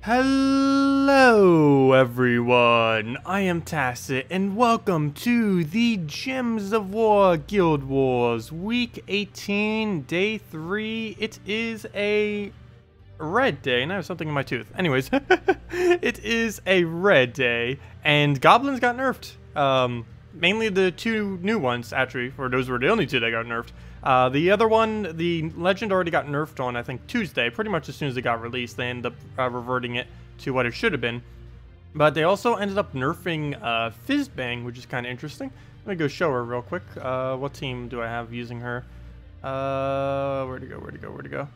Hello everyone, I am Tacet and welcome to the Gems of War Guild Wars Week 18, Day 3. It is a red day, and I have something in my tooth. Anyways, it is a red day and Goblins got nerfed. Mainly the two new ones, actually, or those were the only two that got nerfed. The other one, the Legend already got nerfed on, I think, Tuesday. Pretty much as soon as it got released, they ended up reverting it to what it should have been. But they also ended up nerfing Fizzbang, which is kind of interesting. Let me go show her real quick. What team do I have using her? Where'd it go?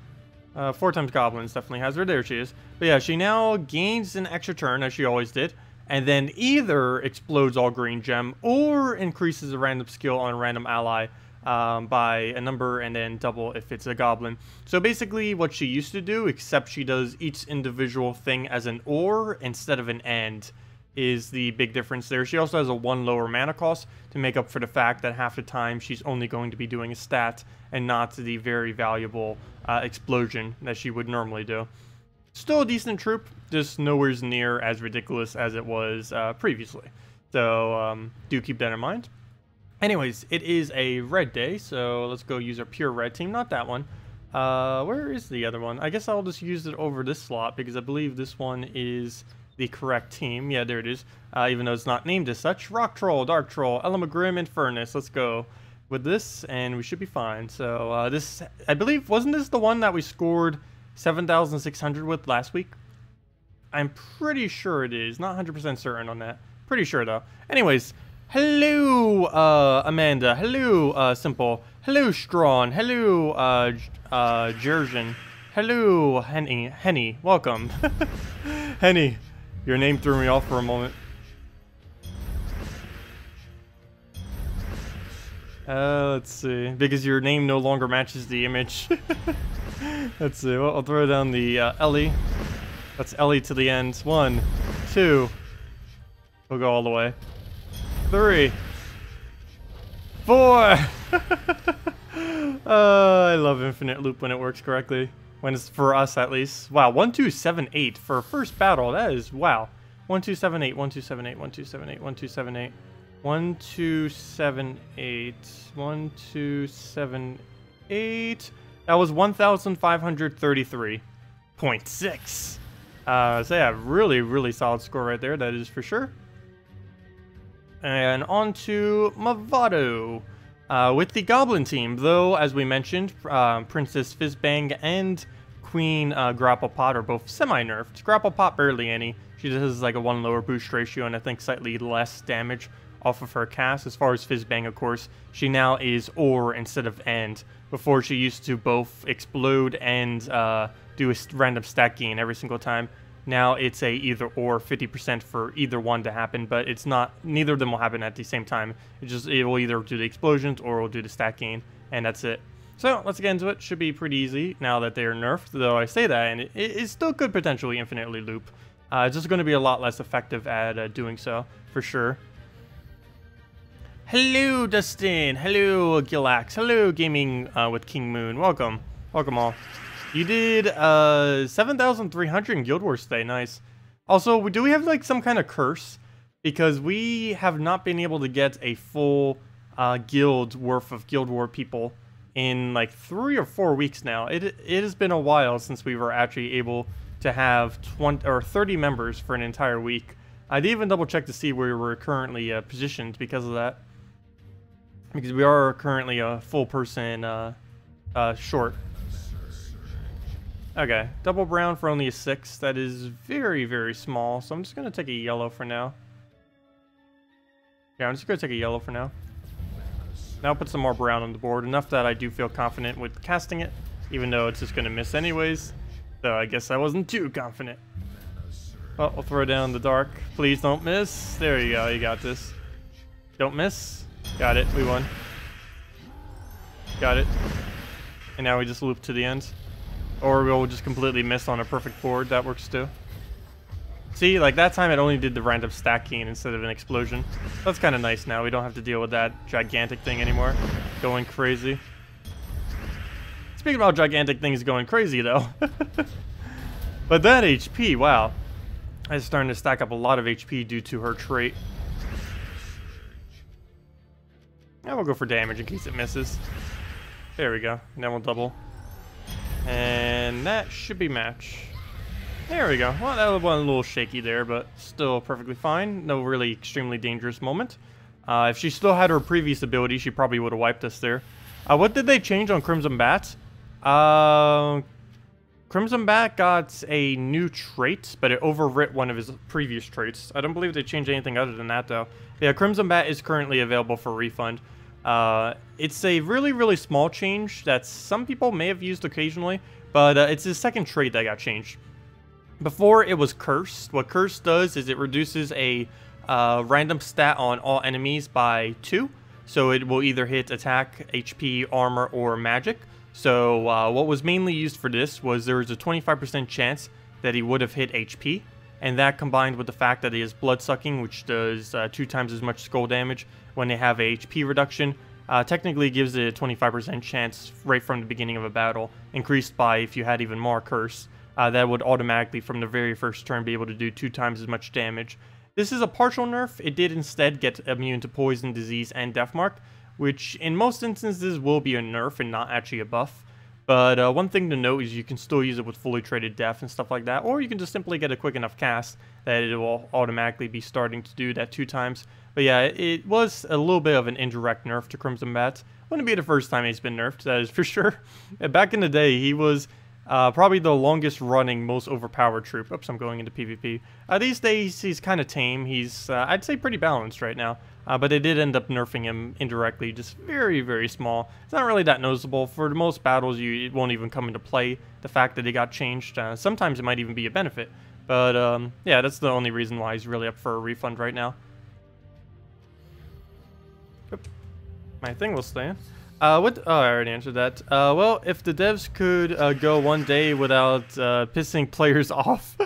4 times Goblins definitely has her. There she is. But yeah, she now gains an extra turn, as she always did. And then either explodes all green gem or increases a random skill on a random ally by a number and then double if it's a goblin. So basically what she used to do, except she does each individual thing as an or instead of an and, is the big difference there. She also has a 1 lower mana cost to make up for the fact that half the time she's only going to be doing a stat and not the very valuable explosion that she would normally do. Still a decent troop, just nowhere near as ridiculous as it was previously. So do keep that in mind. Anyways, it is a red day, so let's go use our pure red team. Not that one. Where is the other one? I guess I'll just use it over this slot because I believe this one is the correct team. Yeah, there it is. Even though it's not named as such. Rock Troll, Dark Troll, Elamagrim, and Furnace. Let's go with this, and we should be fine. So this, I believe, wasn't this the one that we scored 7,600 with last week? I'm pretty sure it is. Not 100% certain on that. Pretty sure, though. Anyways, hello, Amanda. Hello, Simple. Hello, Strawn. Hello, Jerjan. Hello, Henny. Welcome. Henny, your name threw me off for a moment. Let's see. Because your name no longer matches the image. Let's see. Well, I'll throw down the Ellie. That's Ellie to the end. 1, 2. We'll go all the way. 3, 4. I love infinite loop when it works correctly. When it's for us, at least. Wow, 1, 2, 7, 8 for first battle. That is wow. 1, 2, 7, 8. 1, 2, 7, 8. 1, 2, 7, 8. 1, 2, 7, 8. 1, 2, 7, 8. 1, 2, 7, 8. That was 1,533.6. So yeah, really solid score right there. That is for sure. And on to Mavado. With the Goblin team, though, as we mentioned, Princess Fizzbang and Queen Grapplepot are both semi-nerfed. Grapplepot barely any. She just has like a 1 lower boost ratio and I think slightly less damage off of her cast. As far as Fizzbang, of course, she now is or instead of and. Before she used to both explode and do a random stat gain every single time. Now it's a either or, 50% for either one to happen, but it's not, neither of them will happen at the same time. It will either do the explosions or it will do the stat gain, and that's it. So let's get into it. Should be pretty easy now that they're nerfed, though I say that, and it still could potentially infinitely loop. It's just going to be a lot less effective at doing so, for sure. Hello, Dustin. Hello, Gilax. Hello, Gaming with King Moon. Welcome. Welcome all. You did 7,300 in Guild Wars today. Nice. Also, do we have like some kind of curse? Because we have not been able to get a full guild worth of Guild War people in like 3 or 4 weeks now. It has been a while since we were actually able to have 20 or 30 members for an entire week. I did even double check to see where we're currently positioned because of that. Because we are currently a full person short. Okay, double brown for only a 6. That is very small. So I'm just going to take a yellow for now. Yeah, I'm just going to take a yellow for now. Now put some more brown on the board. Enough that I do feel confident with casting it. Even though it's just going to miss anyways. So I guess I wasn't too confident. Well, I'll throw down the dark. Please don't miss. There you go. You got this. Don't miss. Got it. We won. Got it. And now we just loop to the end. Or we'll just completely miss on a perfect board. That works too. See, like that time it only did the random stack gain instead of an explosion. That's kind of nice now. We don't have to deal with that gigantic thing anymore. Going crazy. Speaking about gigantic things going crazy though. But that HP, wow. It's starting to stack up a lot of HP due to her trait. Now we'll go for damage in case it misses. There we go. Now we'll double. And that should be match. There we go. Well, that was a little shaky there, but still perfectly fine. No really extremely dangerous moment. If she still had her previous ability, she probably would have wiped us there. What did they change on Crimson Bat? Crimson Bat got a new trait, but it overwrit one of his previous traits. I don't believe they changed anything other than that, though. Yeah, Crimson Bat is currently available for refund. It's a really, really small change that some people may have used occasionally, but it's his second trait that got changed. Before, it was Curse. What Curse does is it reduces a random stat on all enemies by 2. So it will either hit attack, HP, armor, or magic. So what was mainly used for this was there was a 25% chance that he would have hit HP. And that combined with the fact that he has blood sucking, which does 2 times as much skull damage when they have a HP reduction, technically gives it a 25% chance right from the beginning of a battle, increased by if you had even more Curse. That would automatically, from the very first turn, be able to do 2 times as much damage. This is a partial nerf. It did instead get immune to poison, disease, and deathmark, which in most instances will be a nerf and not actually a buff. But one thing to note is you can still use it with fully traded death and stuff like that, or you can just simply get a quick enough cast that it will automatically be starting to do that 2 times. But yeah, it was a little bit of an indirect nerf to Crimson Bat. Wouldn't be the first time he's been nerfed, that is for sure. Back in the day, he was probably the longest running, most overpowered troop. Oops, I'm going into PvP. These days, he's kind of tame. He's, I'd say, pretty balanced right now. But they did end up nerfing him indirectly, just very, very small. It's not really that noticeable. For the most battles, it won't even come into play, the fact that it got changed. Sometimes it might even be a benefit. But, yeah, that's the only reason why he's really up for a refund right now. Oop. My thing will stay in. Oh, I already answered that. Well, if the devs could go one day without pissing players off,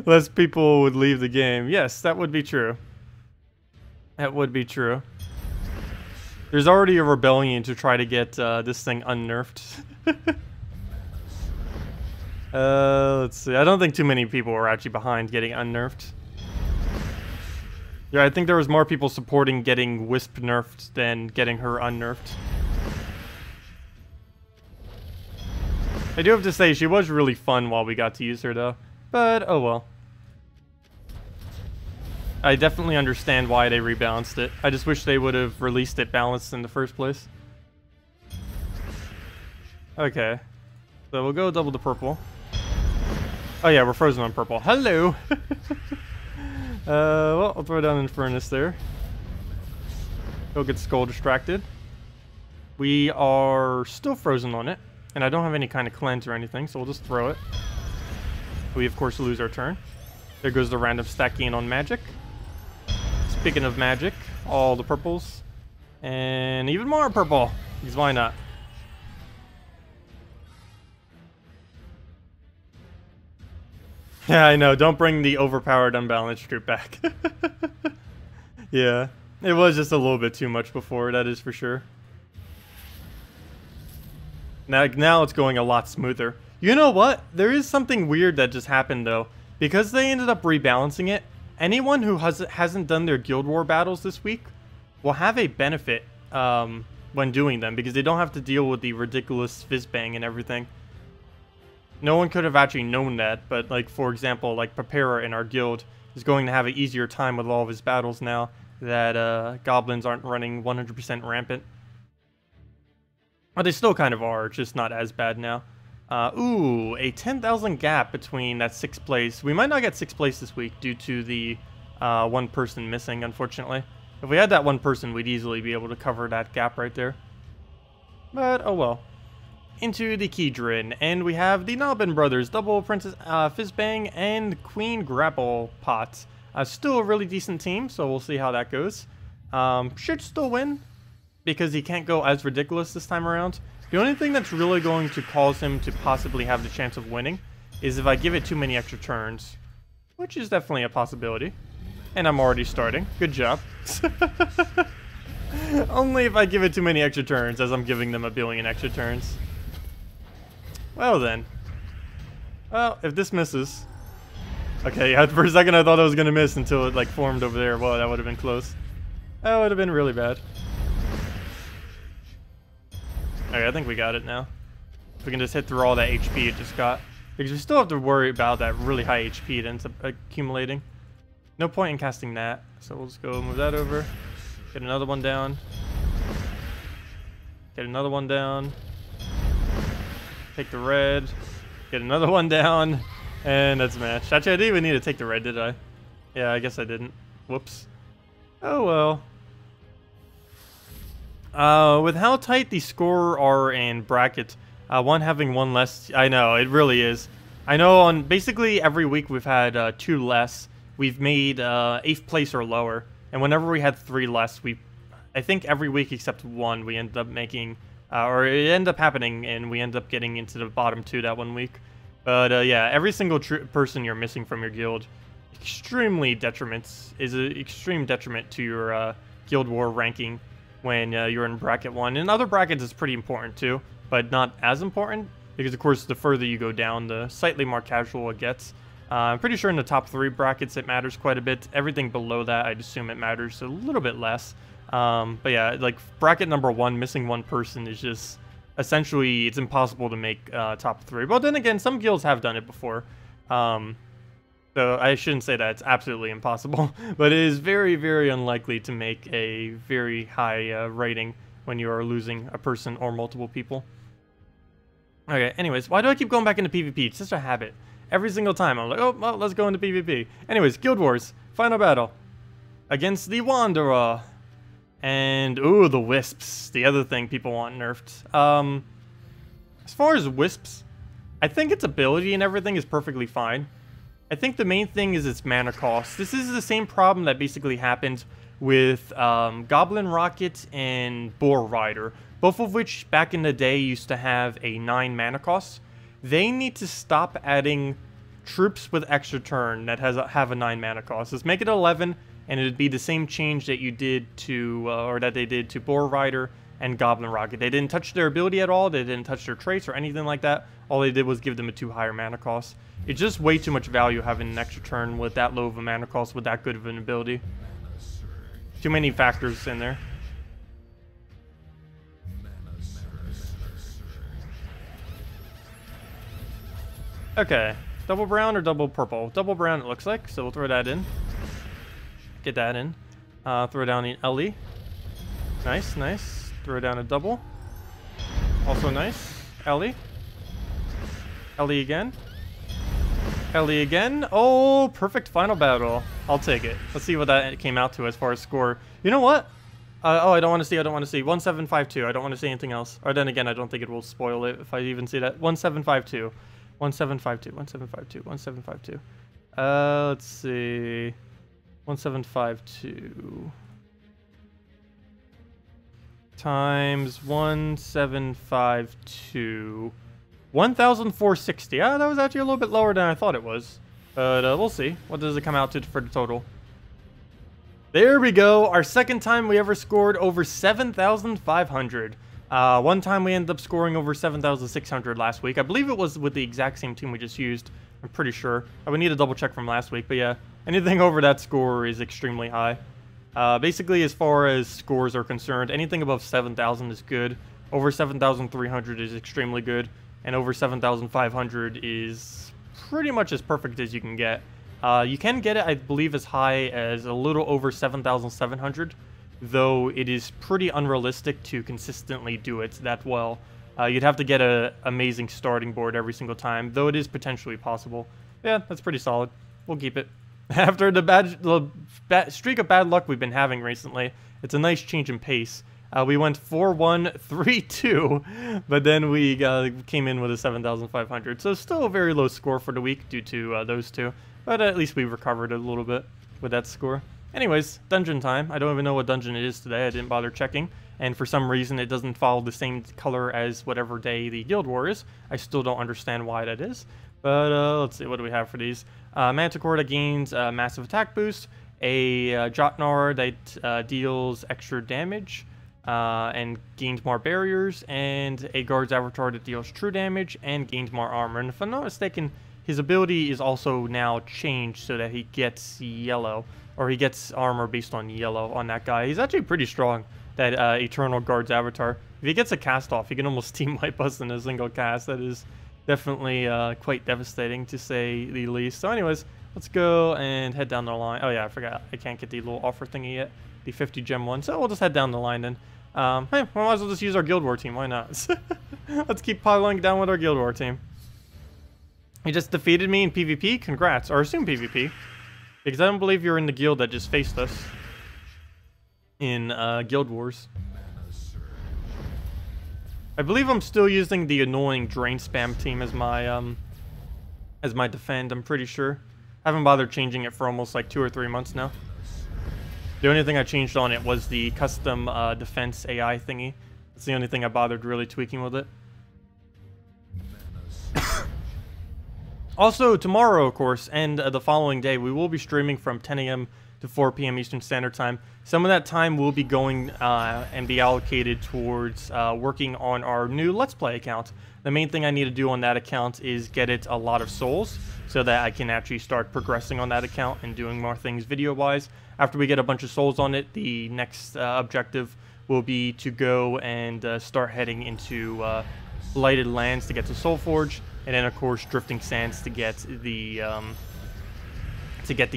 less people would leave the game. Yes, that would be true. That would be true. There's already a rebellion to try to get this thing unnerfed. Let's see. I don't think too many people were actually behind getting unnerfed. Yeah, I think there was more people supporting getting Wisp nerfed than getting her unnerfed. I do have to say, she was really fun while we got to use her, though. But, oh well. I definitely understand why they rebalanced it. I just wish they would have released it balanced in the first place. Okay. So we'll go double the purple. Oh yeah, we're frozen on purple. Hello! Well, I'll throw down Infernus there. Go get Skull distracted. We are still frozen on it, and I don't have any kind of cleanse or anything, so we'll just throw it. We, of course, lose our turn. There goes the random stacking on magic. Speaking of magic, all the purples. And even more purple, because why not? Yeah, I know. Don't bring the overpowered, unbalanced troop back. Yeah, it was just a little bit too much before, that is for sure. Now it's going a lot smoother. You know what? There is something weird that just happened, though. Because they ended up rebalancing it, anyone who hasn't done their Guild War battles this week will have a benefit when doing them, because they don't have to deal with the ridiculous Fizzbang and everything. No one could have actually known that, but like, for example, like Preparer in our guild is going to have an easier time with all of his battles now that Goblins aren't running 100% rampant. But they still kind of are, just not as bad now. Ooh, a 10,000 gap between that 6th place. We might not get 6th place this week due to the one person missing, unfortunately. If we had that one person, we'd easily be able to cover that gap right there. But, oh well. Into the Kedron, and we have the Nobbin brothers, double Princess Fizzbang and Queen Grapple Pot. Still a really decent team, so we'll see how that goes. Should still win, because he can't go as ridiculous this time around. The only thing that's really going to cause him to possibly have the chance of winning is if I give it too many extra turns, which is definitely a possibility. And I'm already starting. Good job. Only if I give it too many extra turns, as I'm giving them a billion extra turns. Well then. Well, if this misses, Okay, yeah, for a second I thought I was gonna miss until it like formed over there. Whoa, that would have been close. That would have been really bad. Okay, I think we got it now. If we can just hit through all that HP it just got. Because we still have to worry about that really high HP it ends up accumulating. No point in casting that. So we'll just go move that over. Get another one down. Get another one down. Take the red. Get another one down. And that's matched. Actually, I didn't even need to take the red, did I? Yeah, I guess I didn't. Whoops. Oh well. With how tight the score are in bracket, one having one less, I know, it really is. I know on basically every week we've had 2 less. We've made 8th place or lower. And whenever we had 3 less, I think every week except 1, we ended up making, or it ended up happening, and we ended up getting into the bottom 2 that 1 week. But yeah, every single person you're missing from your guild, is an extreme detriment to your guild war ranking when you're in bracket 1. In other brackets, it's pretty important too, but not as important, because of course the further you go down, the slightly more casual it gets. I'm pretty sure in the top 3 brackets it matters quite a bit. Everything below that, I'd assume it matters a little bit less. But yeah, like bracket number 1, missing 1 person is just essentially, it's impossible to make top 3. But then again, some guilds have done it before. So I shouldn't say that it's absolutely impossible, but it is very, very unlikely to make a very high rating when you are losing a person or multiple people. Okay, anyways, why do I keep going back into PvP? It's just a habit. Every single time I'm like, oh, well, let's go into PvP. Anyways, Guild Wars, final battle. Against the Wanderer. And, ooh, the Wisps. The other thing people want nerfed. As far as Wisps, I think its ability and everything is perfectly fine. I think the main thing is its mana cost. This is the same problem that basically happened with Goblin Rocket and Boar Rider, both of which back in the day used to have a 9 mana cost. They need to stop adding troops with extra turn that have a 9 mana cost. Let's make it 11, and it'd be the same change that you did to, or that they did to Boar Rider and Goblin Rocket. They didn't touch their ability at all. They didn't touch their traits or anything like that. All they did was give them a 2 higher mana cost. It's just way too much value having an extra turn with that low of a mana cost with that good of an ability. Too many factors in there. Okay, double brown or double purple? Double brown it looks like, so we'll throw that in. Get that in. Throw down the LE. Nice, nice. Throw down a double. Also nice. LE. LE again. LE again. Oh, perfect final battle. I'll take it. Let's see what that came out to as far as score. You know what? Oh, I don't want to see. 1752. I don't want to see anything else. Or then again, I don't think it will spoil it if I even see that. 1752. 1752. 1752. 1752. Let's see. 1752 times 1752. 1,460. Ah, that was actually a little bit lower than I thought it was. But we'll see. What does it come out to for the total? There we go. Our second time we ever scored over 7,500. One time we ended up scoring over 7,600 last week. I believe it was with the exact same team we just used. I'm pretty sure. I would need to double check from last week. But yeah, anything over that score is extremely high. Basically, as far as scores are concerned, anything above 7,000 is good. Over 7,300 is extremely good. And over 7,500 is pretty much as perfect as you can get. You can get it, I believe, as high as a little over 7,700, though it is pretty unrealistic to consistently do it that well. You'd have to get an amazing starting board every single time, though it is potentially possible. Yeah, that's pretty solid. We'll keep it. After the streak of bad luck we've been having recently, it's a nice change in pace. We went 4-1, 3-2, but then we came in with a 7,500. So still a very low score for the week due to those two. But at least we recovered a little bit with that score. Anyways, dungeon time. I don't even know what dungeon it is today. I didn't bother checking. And for some reason, it doesn't follow the same color as whatever day the Guild War is. I still don't understand why that is. But let's see, what do we have for these? Manticore that gains massive attack boost. A Jotnar that deals extra damage. And gains more barriers, and a guard's avatar that deals true damage and gains more armor. And if I'm not mistaken, his ability is also now changed so that he gets yellow, or he gets armor based on yellow on that guy. He's actually pretty strong, that Eternal Guard's avatar. If he gets a cast off, he can almost team wipe us in a single cast. That is definitely quite devastating, to say the least. So anyways, let's go and head down the line. Oh yeah, I forgot. I can't get the little offer thingy yet. The 50 gem one. So we'll just head down the line then. Hey, we might as well just use our Guild War team. Why not? Let's keep piling down with our Guild War team. You just defeated me in PvP? Congrats. Or assume PvP. Because I don't believe you're in the guild that just faced us in Guild Wars. I believe I'm still using the annoying Drain Spam team as my defend, I'm pretty sure. I haven't bothered changing it for almost like 2 or 3 months now. The only thing I changed on it was the custom defense AI thingy. That's the only thing I bothered really tweaking with it. Also, tomorrow, of course, and the following day, we will be streaming from 10 a.m. to 4 p.m. Eastern Standard Time. Some of that time will be going and be allocated towards working on our new Let's Play account. The main thing I need to do on that account is get it a lot of souls so that I can actually start progressing on that account and doing more things video-wise. After we get a bunch of souls on it, the next objective will be to go and start heading into Blighted Lands to get to Soulforge, and then of course Drifting Sands to get the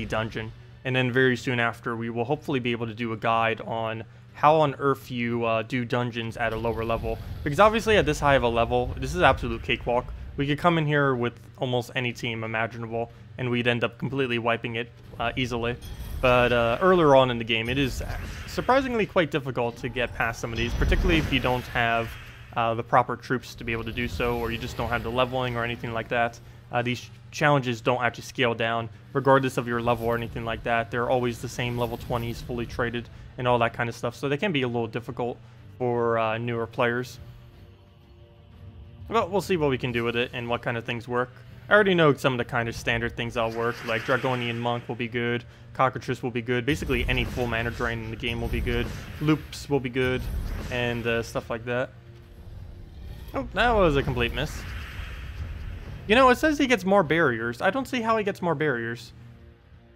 dungeon. And then very soon after, we will hopefully be able to do a guide on how on earth you do dungeons at a lower level. Because obviously at this high of a level, this is absolute cakewalk. We could come in here with almost any team imaginable, and we'd end up completely wiping it easily. But earlier on in the game, it is surprisingly quite difficult to get past some of these, particularly if you don't have the proper troops to be able to do so, or you just don't have the leveling or anything like that. These challenges don't actually scale down, regardless of your level or anything like that. They're always the same level 20s, fully traded, and all that kind of stuff, so they can be a little difficult for newer players. But we'll see what we can do with it and what kind of things work. I already know some of the kind of standard things that'll work, like Dragonian Monk will be good, Cockatrice will be good, basically any full mana drain in the game will be good, Loops will be good, and stuff like that. Oh, that was a complete miss. You know, it says he gets more barriers. I don't see how he gets more barriers.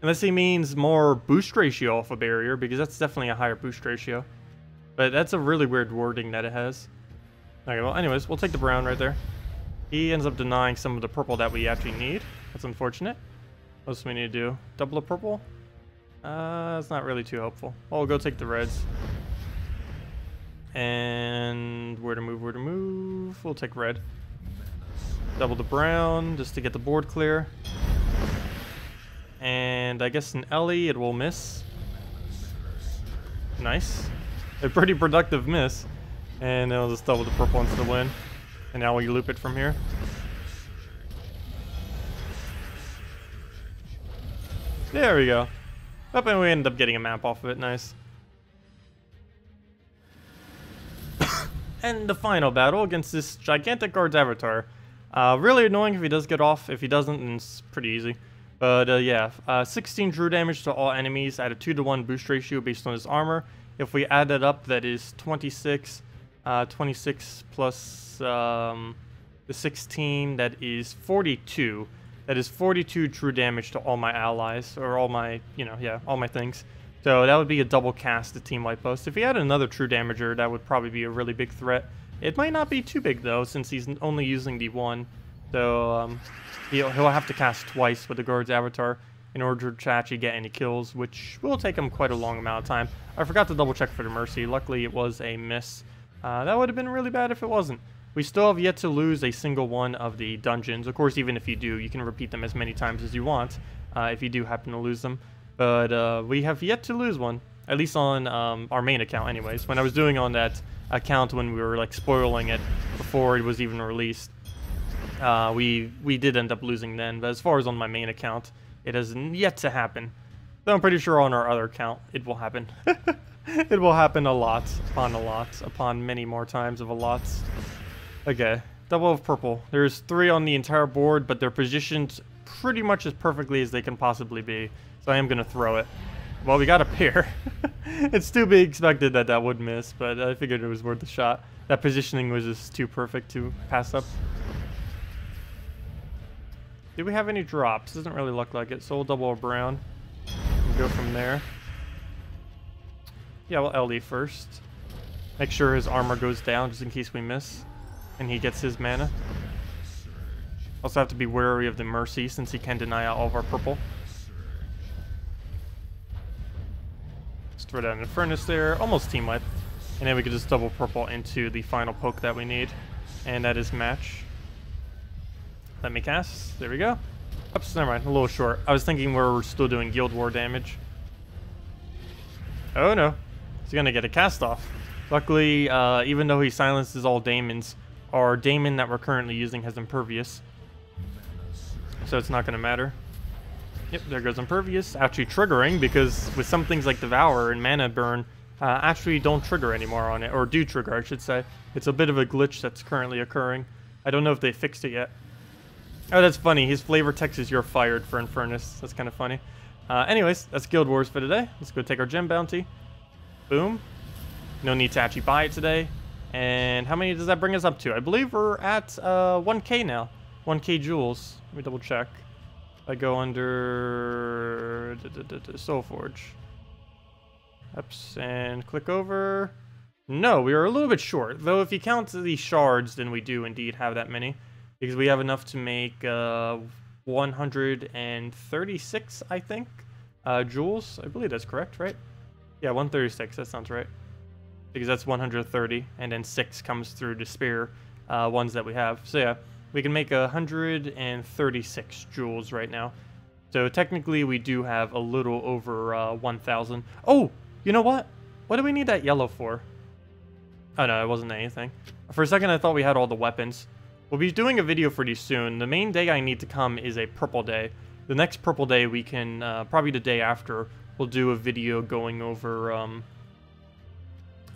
Unless he means more boost ratio off a barrier, because that's definitely a higher boost ratio. But that's a really weird wording that it has. Okay, well, anyways, we'll take the brown right there. He ends up denying some of the purple that we actually need. That's unfortunate. What else do we need to do? Double the purple? It's not really too helpful. Well, we'll go take the reds. And where to move, where to move? We'll take red. Double the brown just to get the board clear. And I guess an Ellie, it will miss. Nice. A pretty productive miss. And then we'll just double the purple into the win. And now we loop it from here. There we go. Up, and we end up getting a map off of it. Nice. And the final battle against this gigantic guard's avatar. Really annoying if he does get off. If he doesn't, then it's pretty easy. But yeah, 16 true damage to all enemies at a 2-to-1 boost ratio based on his armor. If we add that up, that is 26. 26 plus the 16, that is 42. That is 42 true damage to all my allies, or all my, all my things. So that would be a double cast to Team White Post. If he had another true damager, that would probably be a really big threat. It might not be too big though, since he's only using the one. So he'll have to cast twice with the guard's avatar in order to actually get any kills, which will take him quite a long amount of time. I forgot to double check for the Mercy. Luckily it was a miss. That would have been really bad if it wasn't. We still have yet to lose a single one of the dungeons. Of course, even if you do, you can repeat them as many times as you want, if you do happen to lose them. But we have yet to lose one, at least on our main account anyways. When I was doing on that account when we were like spoiling it before it was even released, we did end up losing then. But as far as on my main account, it has yet to happen. Though I'm pretty sure on our other account, it will happen. It will happen a lot, upon many more times of a lot. Okay, double of purple. There's 3 on the entire board, but they're positioned pretty much as perfectly as they can possibly be. So I am going to throw it. Well, we got a pair. It's to be expected that that would miss, but I figured it was worth a shot. That positioning was just too perfect to pass up. Do we have any drops? Doesn't really look like it, so we'll double a brown and go from there. Yeah, we'll LD first. Make sure his armor goes down just in case we miss. And he gets his mana. Also have to be wary of the Mercy since he can deny out all of our purple. Let's throw down an Furnace there. Almost team wipe. And then we can just double purple into the final poke that we need. And that is match. Let me cast. There we go. Oops, never mind. A little short. I was thinking we're still doing Guild War damage. Oh no. He's gonna get a cast off. Luckily, even though he silences all daemons, our daemon that we're currently using has impervious. So it's not gonna matter. Yep, there goes impervious. Actually triggering, because with some things like Devour and Mana Burn, actually don't trigger anymore on it. Or do trigger, I should say. It's a bit of a glitch that's currently occurring. I don't know if they fixed it yet. Oh, that's funny. His flavor text is "you're fired" for Infernus. That's kind of funny. Anyways, that's Guild Wars for today. Let's go take our gem bounty. Boom. No need to actually buy it today. And how many does that bring us up to? I believe we're at 1k now. 1k jewels. Let me double check. I go under Soulforge. Oops, and click over. No, we are a little bit short. Though if you count the shards, then we do indeed have that many. Because we have enough to make 136, I think, jewels. I believe that's correct, right? Yeah, 136, that sounds right. Because that's 130, and then 6 comes through the spare ones that we have. So yeah, we can make 136 jewels right now. So technically we do have a little over 1,000. Oh, you know what? What do we need that yellow for? Oh no, it wasn't anything. For a second I thought we had all the weapons. We'll be doing a video for these soon. The main day I need to come is a purple day. The next purple day we can, probably the day after, we'll do a video going over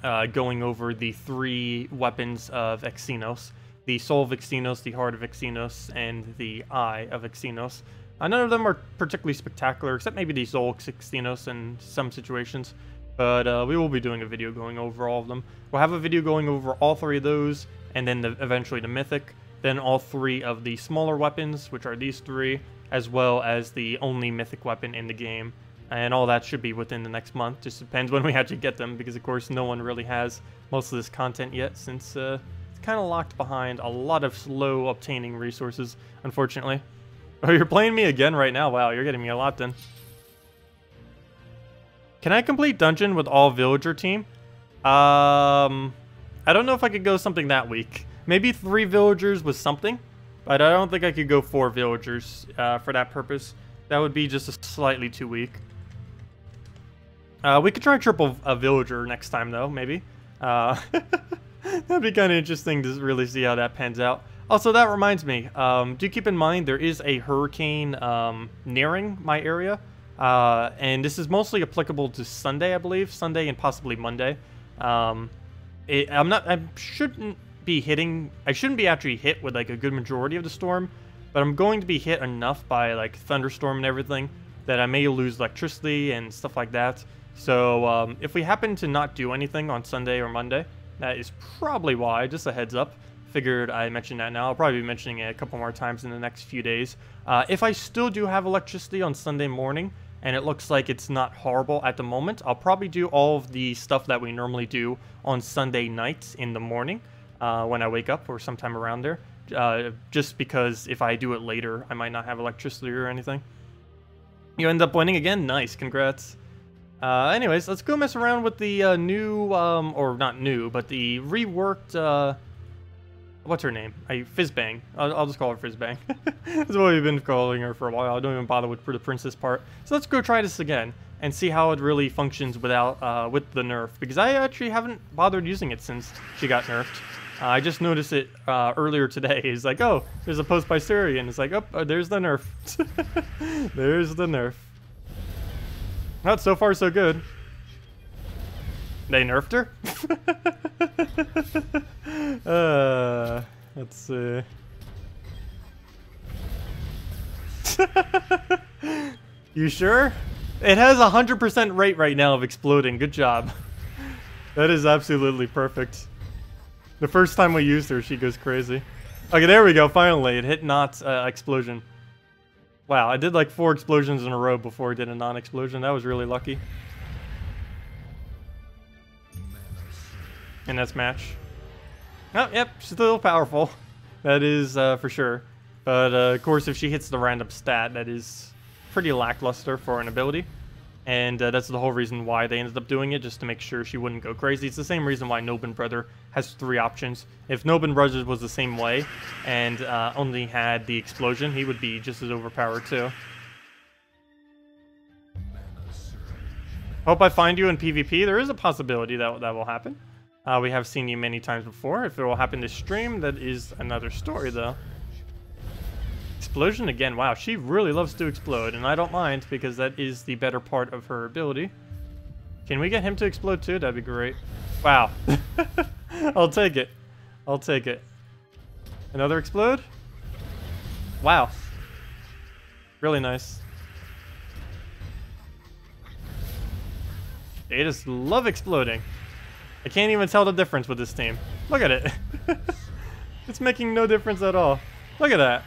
the 3 weapons of Xenos. The Soul of Xenos, the Heart of Xenos, and the Eye of Xenos. None of them are particularly spectacular, except maybe the Soul of Xenos in some situations. But we will be doing a video going over all of them. We'll have a video going over all 3 of those, and then eventually the Mythic. Then all 3 of the smaller weapons, which are these 3, as well as the only Mythic weapon in the game. And all that should be within the next month. Just depends when we actually get them, because of course no one really has most of this content yet, since it's kind of locked behind a lot of slow obtaining resources, unfortunately. Oh, you're playing me again right now? Wow, you're getting me a lot then. Can I complete dungeon with all villager team? I don't know if I could go something that weak. Maybe 3 villagers was something, but I don't think I could go 4 villagers for that purpose. That would be just slightly too weak. We could try triple a villager next time, though, maybe. That'd be kind of interesting to really see how that pans out. Also, that reminds me, do keep in mind there is a hurricane nearing my area. And this is mostly applicable to Sunday, I believe. Sunday and possibly Monday. I shouldn't be actually hit with like a good majority of the storm, but I'm going to be hit enough by like thunderstorm and everything that I may lose electricity and stuff like that. So if we happen to not do anything on Sunday or Monday, that is probably why. Just a heads up. Figured I mentioned that now. I'll probably be mentioning it a couple more times in the next few days. If I still do have electricity on Sunday morning, and it looks like it's not horrible at the moment, I'll probably do all of the stuff that we normally do on Sunday night in the morning when I wake up or sometime around there. Just because if I do it later, I might not have electricity or anything. You end up winning again? Nice, congrats. Anyways, let's go mess around with the new, or not new, but the reworked, what's her name? Fizzbang. I'll just call her Fizzbang. That's what we've been calling her for a while. I don't even bother with the princess part. So let's go try this again and see how it really functions without with the nerf, because I actually haven't bothered using it since she got nerfed. I just noticed it earlier today. It's like, oh, there's a post by Siri, and it's like, oh, there's the nerf. There's the nerf. Not so far so good. They nerfed her? Let's see. You sure? It has 100% rate right now of exploding. Good job. That is absolutely perfect. The first time we used her, she goes crazy. Okay, there we go. Finally, it hit not explosion. Wow, I did like 4 explosions in a row before I did a non-explosion. That was really lucky. And that's match. Oh, yep, still powerful. That is for sure. But of course, if she hits the random stat, that is pretty lackluster for an ability. And that's the whole reason why they ended up doing it, just to make sure she wouldn't go crazy. It's the same reason why Nobin Brother has 3 options. If Nobin Brothers was the same way and only had the explosion, he would be just as overpowered too. Hope I find you in PvP. There is a possibility that that will happen. We have seen you many times before. If it will happen this stream, that is another story though. Explosion again. Wow, she really loves to explode, and I don't mind because that is the better part of her ability. Can we get him to explode too? That'd be great. Wow. I'll take it. I'll take it. Another explode? Wow. Really nice. They just love exploding. I can't even tell the difference with this team. Look at it. It's making no difference at all. Look at that.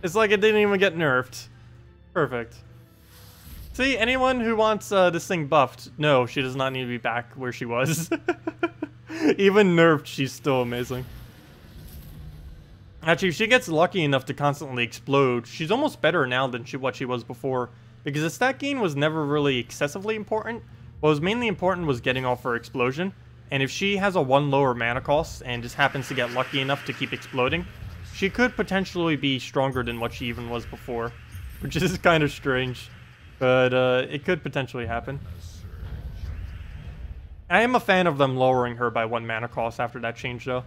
It's like it didn't even get nerfed. Perfect. See, anyone who wants this thing buffed, no, she does not need to be back where she was. Even nerfed, she's still amazing. Actually, if she gets lucky enough to constantly explode, she's almost better now than what she was before. Because the stat gain was never really excessively important. What was mainly important was getting off her explosion. And if she has a 1 lower mana cost and just happens to get lucky enough to keep exploding, she could potentially be stronger than what she even was before, which is kind of strange, but it could potentially happen. I am a fan of them lowering her by 1 mana cost after that change, though.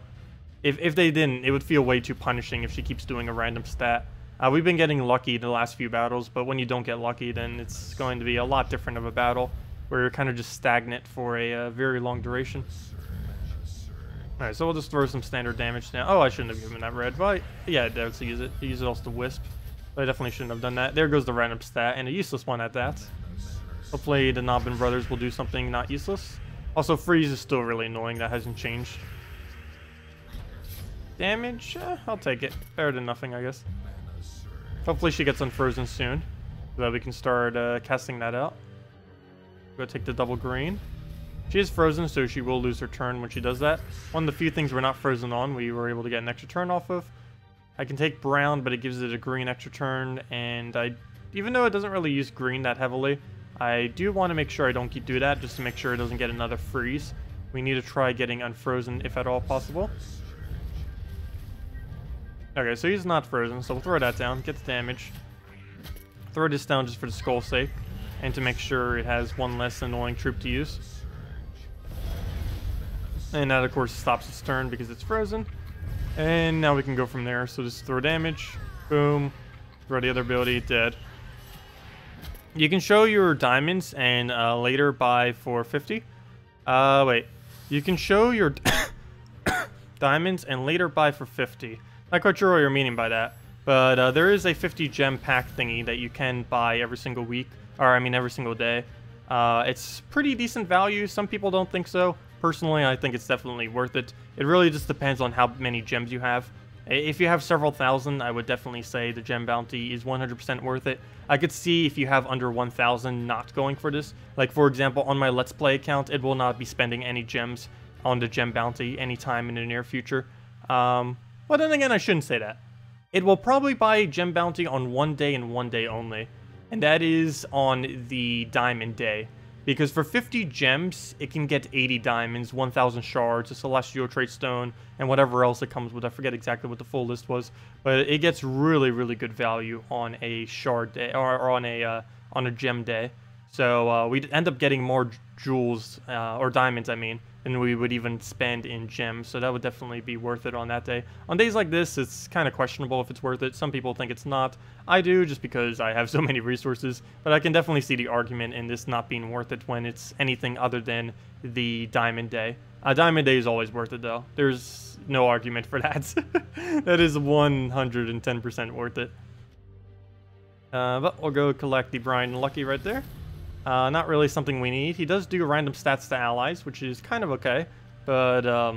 If they didn't, it would feel way too punishing if she keeps doing a random stat. We've been getting lucky the last few battles, but when you don't get lucky, then it's going to be a lot different of a battle, where you're kind of just stagnant for a very long duration. Alright, so we'll just throw some standard damage down. Oh, I shouldn't have given that red, but yeah, let's use it. Use it also to Wisp. But I definitely shouldn't have done that. There goes the random stat, and a useless one at that. Hopefully the Nobin Brothers will do something not useless. Also, freeze is still really annoying. That hasn't changed. Damage? I'll take it. Better than nothing, I guess. Hopefully she gets unfrozen soon, so that we can start casting that out. Go take the double green. She is frozen, so she will lose her turn when she does that. One of the few things we're not frozen on, we were able to get an extra turn off of. I can take brown, but it gives it a green extra turn, and even though it doesn't really use green that heavily, I do want to make sure I don't do that, just to make sure it doesn't get another freeze. We need to try getting unfrozen if at all possible. Okay, so he's not frozen, so we'll throw that down, get the damage. Throw this down just for the skull's sake, and to make sure it has 1 less annoying troop to use. And that, of course, stops its turn because it's frozen. And now we can go from there. So just throw damage. Boom. Throw the other ability. Dead. You can show your diamonds and later buy for 50. Wait. You can show your diamonds and later buy for 50. Not quite sure what you're meaning by that. But there is a 50 gem pack thingy that you can buy every single week. Or, I mean, every single day. It's pretty decent value. Some people don't think so. Personally, I think it's definitely worth it. It really just depends on how many gems you have. If you have several thousand, I would definitely say the gem bounty is 100% worth it. I could see if you have under 1,000 not going for this. Like, for example, on my Let's Play account, it will not be spending any gems on the gem bounty anytime in the near future. But then again, I shouldn't say that. It will probably buy a gem bounty on 1 day and 1 day only. And that is on the diamond day. Because for 50 gems, it can get 80 diamonds, 1,000 shards, a celestial trait stone, and whatever else it comes with. I forget exactly what the full list was, but it gets really, really good value on a shard day or on a gem day. So we'd end up getting more jewels or diamonds, I mean, than we would even spend in gems. So that would definitely be worth it on that day. On days like this, it's kind of questionable if it's worth it. Some people think it's not. I do, just because I have so many resources. But I can definitely see the argument in this not being worth it when it's anything other than the diamond day. Diamond day is always worth it, though. There's no argument for that. That is 110% worth it. But we'll go collect the Brian Lucky right there. Not really something we need. He does do random stats to allies, which is kind of okay, but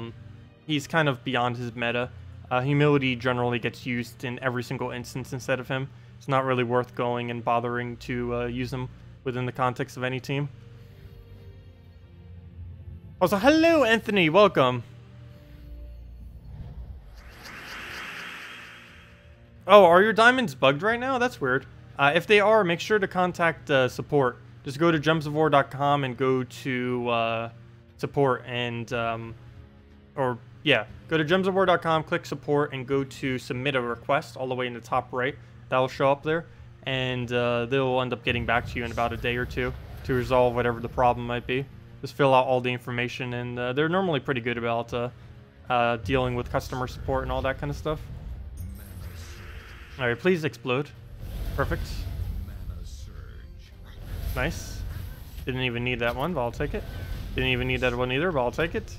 he's kind of beyond his meta. Humility generally gets used in every single instance instead of him, it's not really worth going and bothering to use them within the context of any team. Also, hello, Anthony. Welcome. Oh, are your diamonds bugged right now? That's weird. If they are, make sure to contact support. Just go to gemsofwar.com and go to support and, go to gemsofwar.com, click support, and go to submit a request all the way in the top right. That'll show up there, and they'll end up getting back to you in about a day or two to resolve whatever the problem might be. Just fill out all the information, and they're normally pretty good about dealing with customer support and all that kind of stuff. Alright, please explode. Perfect. Nice. Didn't even need that one, but I'll take it. Didn't even need that one either, but I'll take it.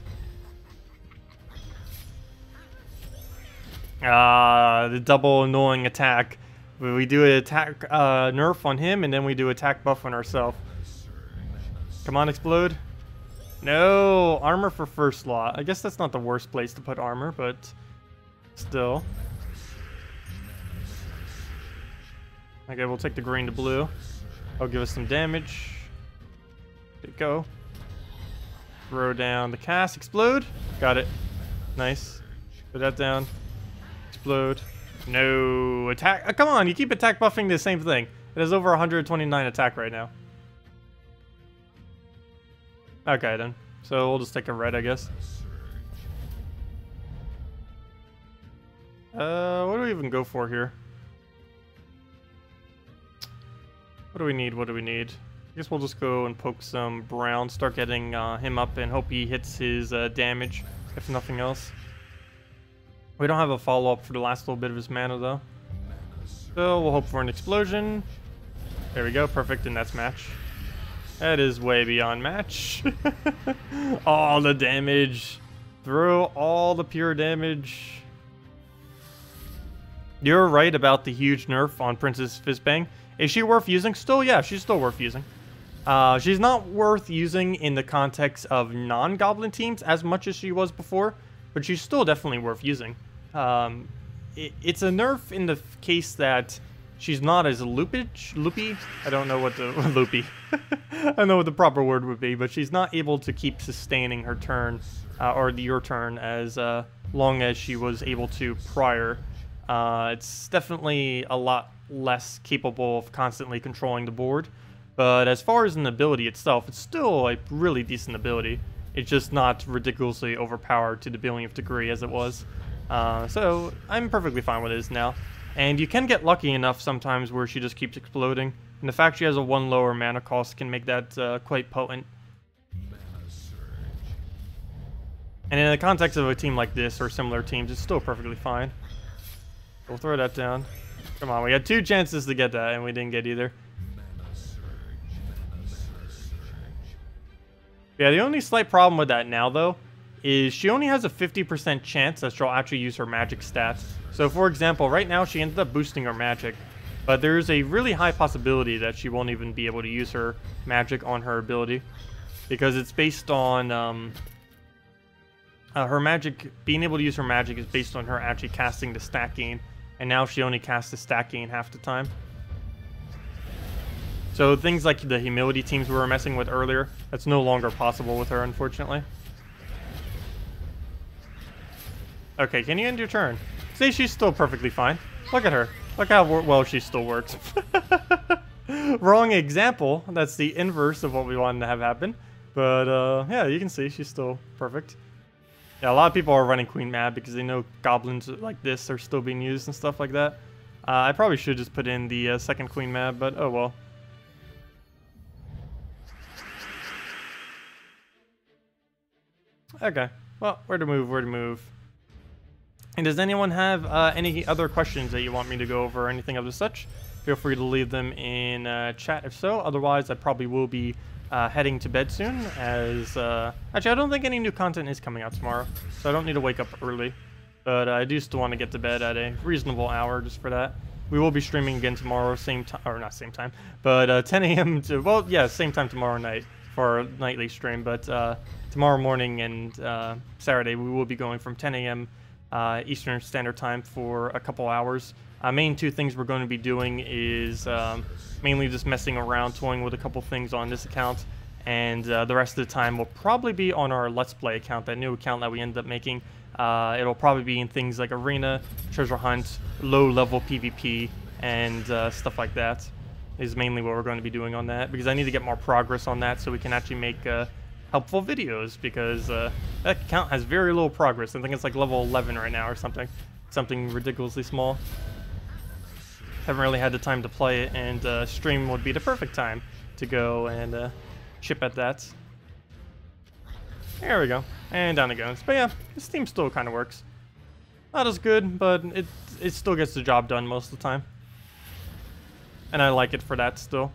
The double annoying attack. We do an attack nerf on him, and then we do attack buff on ourselves. Come on, explode. No, armor for first slot. I guess that's not the worst place to put armor, but still. Okay, we'll take the green to blue. That'll give us some damage. There you go. Throw down the cast. Explode. Got it. Nice. Put that down. Explode. No. Attack. Come on, you keep attack buffing the same thing. It has over 129 attack right now. Okay, then. So we'll just take a red, I guess. What do we even go for here? What do we need? What do we need? I guess we'll just go and poke some brown, start getting him up, and hope he hits his damage, if nothing else. We don't have a follow-up for the last little bit of his mana, though. So we'll hope for an explosion. There we go, perfect, and that's match. That is way beyond match. All the damage. Throw all the pure damage. You're right about the huge nerf on Princess Fizzbang. Is she worth using still? Yeah, she's still worth using. She's not worth using in the context of non-goblin teams as much as she was before, but she's still definitely worth using. It's a nerf in the case that she's not as loopy. I don't know what the loopy. I don't know what the proper word would be, but she's not able to keep sustaining her turn or your turn as long as she was able to prior. It's definitely a lot less capable of constantly controlling the board, but as far as an ability itself, it's still a really decent ability. It's just not ridiculously overpowered to the billionth degree as it was. So I'm perfectly fine with it now. And you can get lucky enough sometimes where she just keeps exploding, and the fact she has a 1 lower mana cost can make that quite potent. And in the context of a team like this or similar teams, it's still perfectly fine. We'll throw that down. Come on, we had 2 chances to get that, and we didn't get either. Yeah, the only slight problem with that now, though, is she only has a 50% chance that she'll actually use her magic stats. So, for example, right now she ended up boosting her magic, but there's a really high possibility that she won't even be able to use her magic on her ability, because it's based on her magic. Being able to use her magic is based on her actually casting the stat gain. And now she only casts the stat gain half the time. So things like the humility teams we were messing with earlier, that's no longer possible with her, unfortunately. Okay, can you end your turn? See, she's still perfectly fine. Look at her. Look how well she still works. Wrong example. That's the inverse of what we wanted to have happen. But yeah, you can see she's still perfect. Yeah, a lot of people are running Queen Mab because they know goblins like this are still being used and stuff like that. I probably should just put in the second Queen Mab, but oh well. Okay, well, where to move? And does anyone have any other questions that you want me to go over or anything of the such? Feel free to leave them in chat if so. Otherwise, I probably will be heading to bed soon, as actually I don't think any new content is coming out tomorrow, so I don't need to wake up early, but I do still want to get to bed at a reasonable hour just for that. We will be streaming again tomorrow, same time, or not same time, but 10 a.m. to, well, yeah, same time tomorrow night for our nightly stream, but tomorrow morning and Saturday we will be going from 10 a.m. Eastern Standard Time for a couple hours. Main two things we're going to be doing is mainly just messing around, toying with a couple things on this account, and the rest of the time will probably be on our Let's Play account, that new account that we ended up making. It'll probably be in things like Arena, Treasure Hunt, low-level PvP, and stuff like that is mainly what we're going to be doing on that, because I need to get more progress on that so we can actually make helpful videos, because that account has very little progress. I think it's like level 11 right now or something ridiculously small. Haven't really had the time to play it, and stream would be the perfect time to go and chip at that. There we go, and down it goes. But yeah, this team still kind of works. Not as good, but it still gets the job done most of the time, and I like it for that still.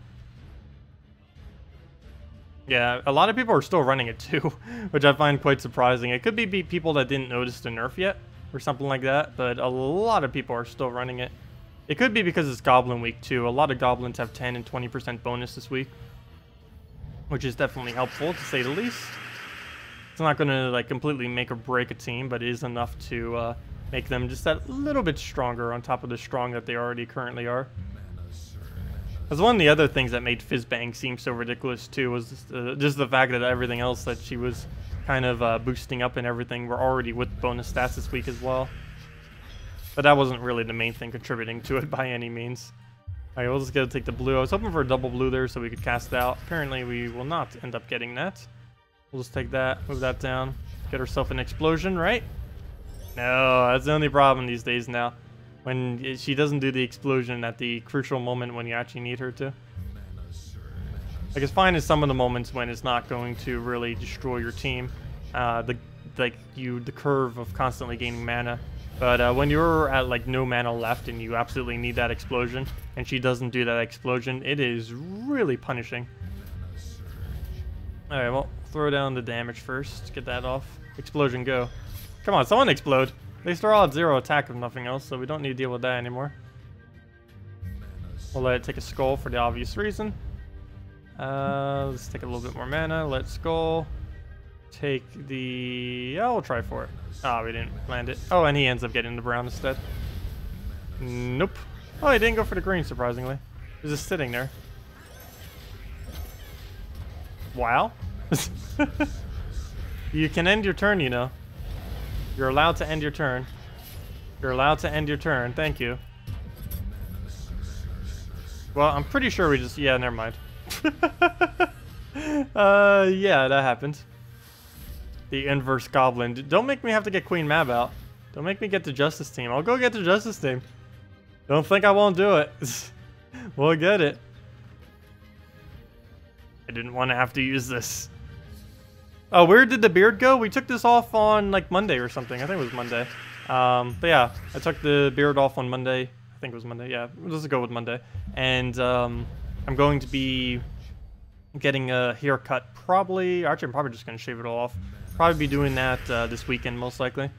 Yeah, a lot of people are still running it too, which I find quite surprising. It could be people that didn't notice the nerf yet, or something like that, but a lot of people are still running it. It could be because it's Goblin week too. A lot of Goblins have 10 and 20% bonus this week, which is definitely helpful, to say the least. It's not going to like completely make or break a team, but it is enough to make them just that little bit stronger on top of the strong that they already currently are. That's one of the other things that made Fizzbang seem so ridiculous too, was just the fact that everything else that she was kind of boosting up and everything were already with bonus stats this week as well. But that wasn't really the main thing contributing to it by any means. Alright, we'll just go take the blue. I was hoping for a double blue there so we could cast it out. Apparently we will not end up getting that. We'll just take that, move that down, get ourselves an explosion, right? No, that's the only problem these days now. When she doesn't do the explosion at the crucial moment when you actually need her to. Like, it's fine in some of the moments when it's not going to really destroy your team. The curve of constantly gaining mana. But when you're at like no mana left and you absolutely need that explosion, and she doesn't do that explosion, it is really punishing. Alright, well, throw down the damage first. Get that off. Explosion, go. Come on, someone explode. At least they're all at 0 attack if nothing else, so we don't need to deal with that anymore. We'll let it take a skull for the obvious reason. Let's take a little bit more mana. Let skull take the... Oh, we'll try for it. Oh, we didn't land it. Oh, and he ends up getting the brown instead. Nope. Oh, he didn't go for the green, surprisingly. He's just sitting there. Wow. You can end your turn, you know. You're allowed to end your turn. You're allowed to end your turn. Thank you. Well, I'm pretty sure we just... Yeah, never mind. Yeah, that happened. The inverse Goblin. Don't make me have to get Queen Mab out. Don't make me get the Justice Team. I'll go get the Justice Team. Don't think I won't do it. We'll get it. I didn't want to have to use this. Oh, where did the beard go? We took this off on like Monday or something. I think it was Monday. But yeah, I took the beard off on Monday. I think it was Monday. Yeah, let's go with Monday. And I'm going to be getting a haircut probably. Actually, I'm probably just going to shave it all off. Probably be doing that this weekend, most likely.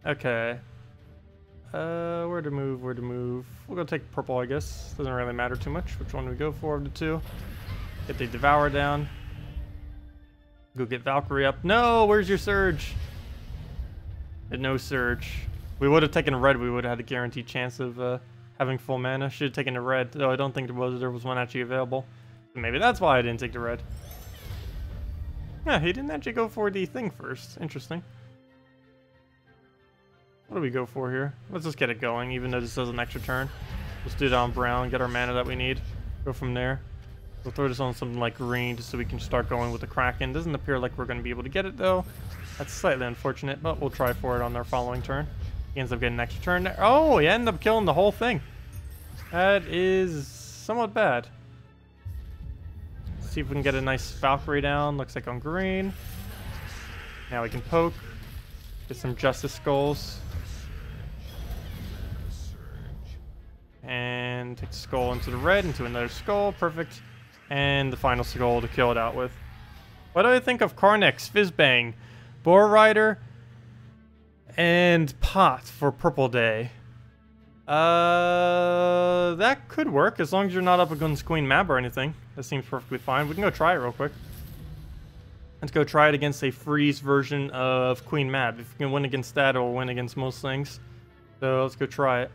Okay. Where to move, where to move. We'll go take purple, I guess. Doesn't really matter too much which one we go for of the two. Get the Devour down. Go get Valkyrie up. No, where's your Surge? No Surge. We would have taken red. We would have had a guaranteed chance of having full mana. Should have taken the red, though I don't think there was one actually available. So maybe that's why I didn't take the red. Yeah, he didn't actually go for the thing first. Interesting. What do we go for here? Let's just get it going, even though this does an extra turn. Let's do it on brown, get our mana that we need. Go from there. We'll throw this on something like green just so we can start going with the Kraken. Doesn't appear like we're going to be able to get it, though. That's slightly unfortunate, but we'll try for it on our following turn. He ends up getting an extra turn there. Oh, he ended up killing the whole thing. That is somewhat bad. Let's see if we can get a nice Valkyrie down. Looks like on green. Now we can poke. Get some Justice Skulls. And take the skull into the red, into another skull. Perfect. And the final skull to kill it out with. What do I think of Carnex, Fizzbang, Boar Rider, and Pot for Purple Day? That could work as long as you're not up against Queen Mab or anything. That seems perfectly fine. We can go try it real quick. Let's go try it against a freeze version of Queen Mab. If you can win against that, it'll win against most things. So let's go try it.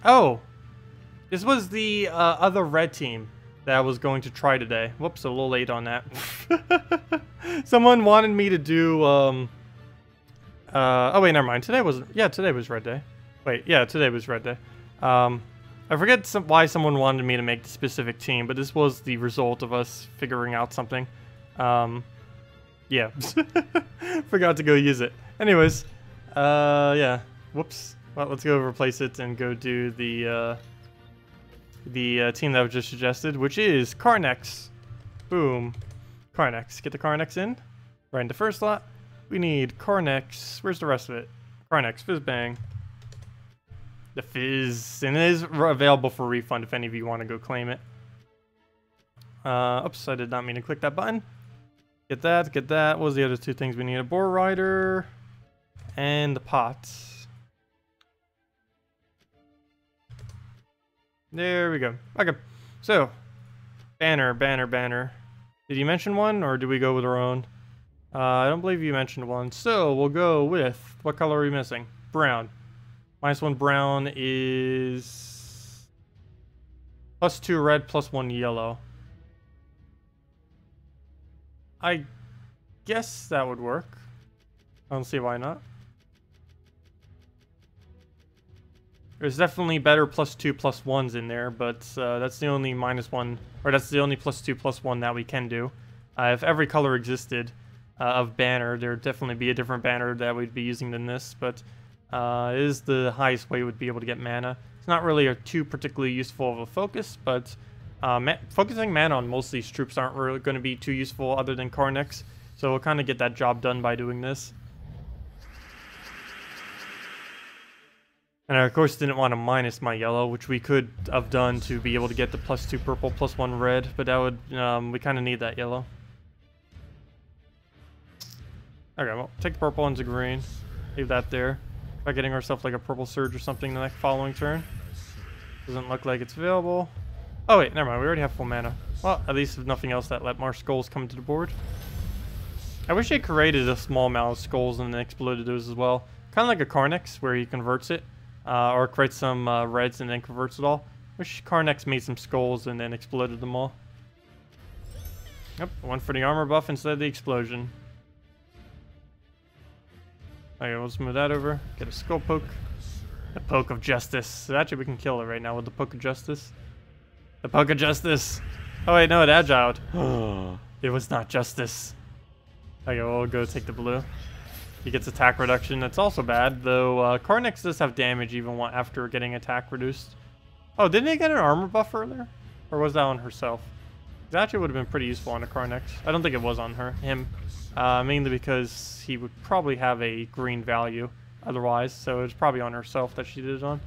Oh! This was the other red team that I was going to try today. Whoops, a little late on that. Someone wanted me to do, oh wait, never mind. Today was red day. Wait, yeah, today was red day. I forget why someone wanted me to make the specific team, but this was the result of us figuring out something. Yeah. Forgot to go use it. Anyways, yeah. Whoops. Well, let's go replace it and go do the team that was just suggested, which is Carnex. Boom. Carnex. Get the Carnex in. Right in the first slot. We need Carnex. Where's the rest of it? Carnex. Fizzbang. The Fizz. And it is available for refund if any of you want to go claim it. Oops, I did not mean to click that button. Get that, get that. What was the other two things we need? A boar rider and the pots. There we go. Okay, so banner. Did you mention one, or do we go with our own? I don't believe you mentioned one, so we'll go with, what color are we missing? Brown. -1 brown is +2 red, +1 yellow. I guess that would work. I don't see why not. There's definitely better +2 +1s in there, but that's the only -1, or that's the only +2 +1 that we can do. If every color existed of banner, there would definitely be a different banner that we'd be using than this, but it is the highest way we'd be able to get mana. It's not really a too particularly useful of a focus, but focusing mana on most of these troops aren't really going to be too useful other than Carnex, so we'll kind of get that job done by doing this. And I, of course, didn't want to minus my yellow, which we could have done to be able to get the +2 purple, +1 red, but that would, we kind of need that yellow. Okay, well, take the purple into green. Leave that there. By getting ourselves like a purple surge or something the next following turn. Doesn't look like it's available. Oh wait, never mind, we already have full mana. Well, at least if nothing else, that let more skulls come to the board. I wish they created a small amount of skulls and then exploded those as well. Kind of like a Carnex, where he converts it. Or creates some reds and then converts it all. Wish Carnex made some skulls and then exploded them all. Yep, one for the armor buff instead of the explosion. Okay, we'll just move that over. Get a skull poke. The poke of justice. So actually, we can kill it right now with the poke of justice. The poke of justice. Oh wait, no, it agiled. It was not justice. Okay, we'll go take the blue. He gets attack reduction. That's also bad, though Carnex does have damage even after getting attack reduced. Oh, didn't he get an armor buff earlier? Or was that on herself? That actually would have been pretty useful on a Carnex. I don't think it was on him. Mainly because he would probably have a green value otherwise, so it's probably on herself that she did it on.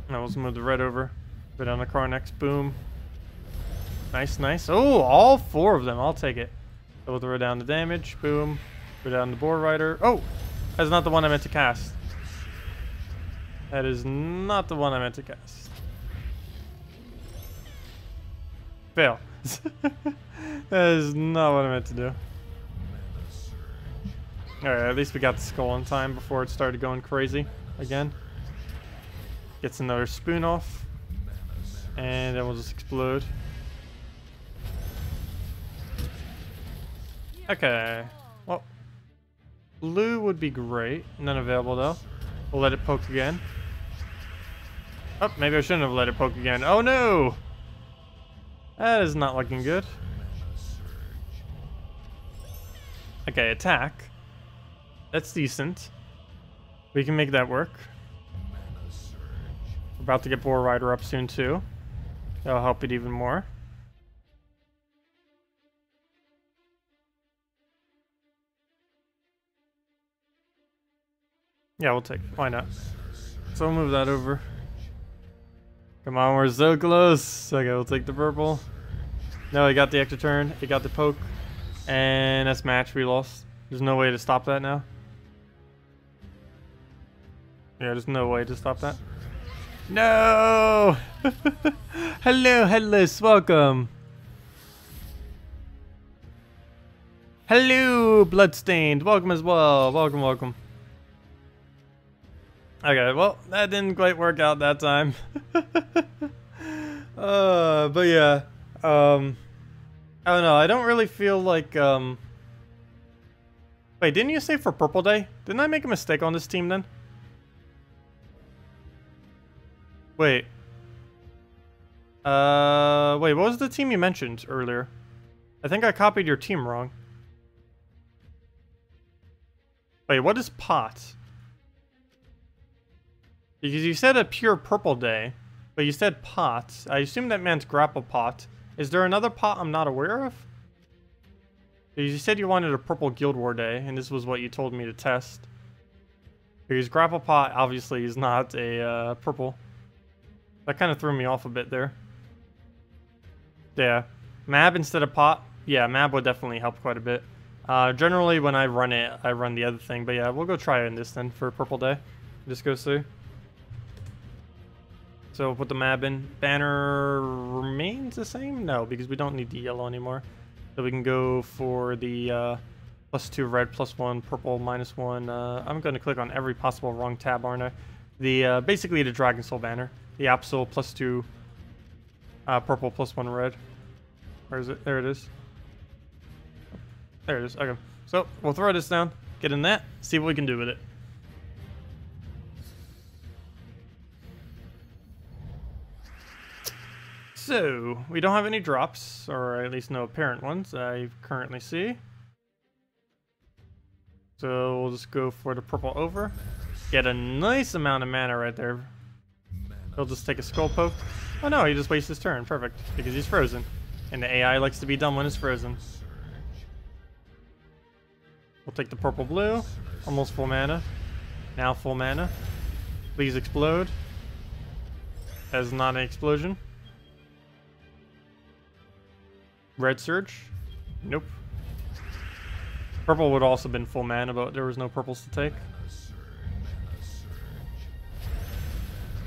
Now we'll move the red over. Go down the Carnex. Boom. Nice, nice. Oh, all 4 of them. I'll take it. So we'll throw down the damage. Boom. Go down the boar rider. Oh! That's not the one I meant to cast. That is not the one I meant to cast. Fail. That is not what I meant to do. Alright, at least we got the skull in time before it started going crazy again. Gets another spoon off. And then we'll just explode. Okay. Well, blue would be great. None available though. We'll let it poke again. Oh, maybe I shouldn't have let it poke again. Oh no! That is not looking good. Okay, attack. That's decent. We can make that work. We're about to get Boar Rider up soon too. That'll help it even more. Yeah, we'll take it. Why not? So we'll move that over. Come on, we're so close. Okay, we'll take the purple. No, he got the extra turn. He got the poke. And that's match. We lost. There's no way to stop that now. Yeah, there's no way to stop that. No! Hello, Headless. Welcome. Hello, Bloodstained. Welcome as well. Welcome, welcome. Okay, well, that didn't quite work out that time. But yeah, I don't know. I don't really feel like, wait, didn't you say for Purple Day? Didn't I make a mistake on this team then? Wait. Wait, what was the team you mentioned earlier? I think I copied your team wrong. Wait, what is pot? Because you said a pure Purple Day, but you said pot. I assume that meant grapple pot. Is there another pot I'm not aware of? Because you said you wanted a Purple Guild War Day, and this was what you told me to test. Because grapple pot obviously is not a purple. That kind of threw me off a bit there. Yeah, mab instead of pot. Yeah, mab would definitely help quite a bit. Generally when I run it, I run the other thing. But yeah, we'll go try it in this then for Purple Day. Just go see. So we'll put the mab in. Banner remains the same? No, because we don't need the yellow anymore. So we can go for the +2 red, +1 purple, -1. I'm going to click on every possible wrong tab, aren't I? The basically the Dragon Soul banner. The Absol +2 purple, +1 red. Where is it? There it is. There it is. Okay. So we'll throw this down, get in that, see what we can do with it. So, we don't have any drops, or at least no apparent ones I currently see. So, we'll just go for the purple over. Get a nice amount of mana right there. He'll just take a skull poke. Oh no, he just wastes his turn. Perfect. Because he's frozen. And the AI likes to be dumb when it's frozen. We'll take the purple blue. Almost full mana. Now full mana. Please explode. That is not an explosion. Red Surge? Nope. Purple would also have been full mana, but there was no purples to take.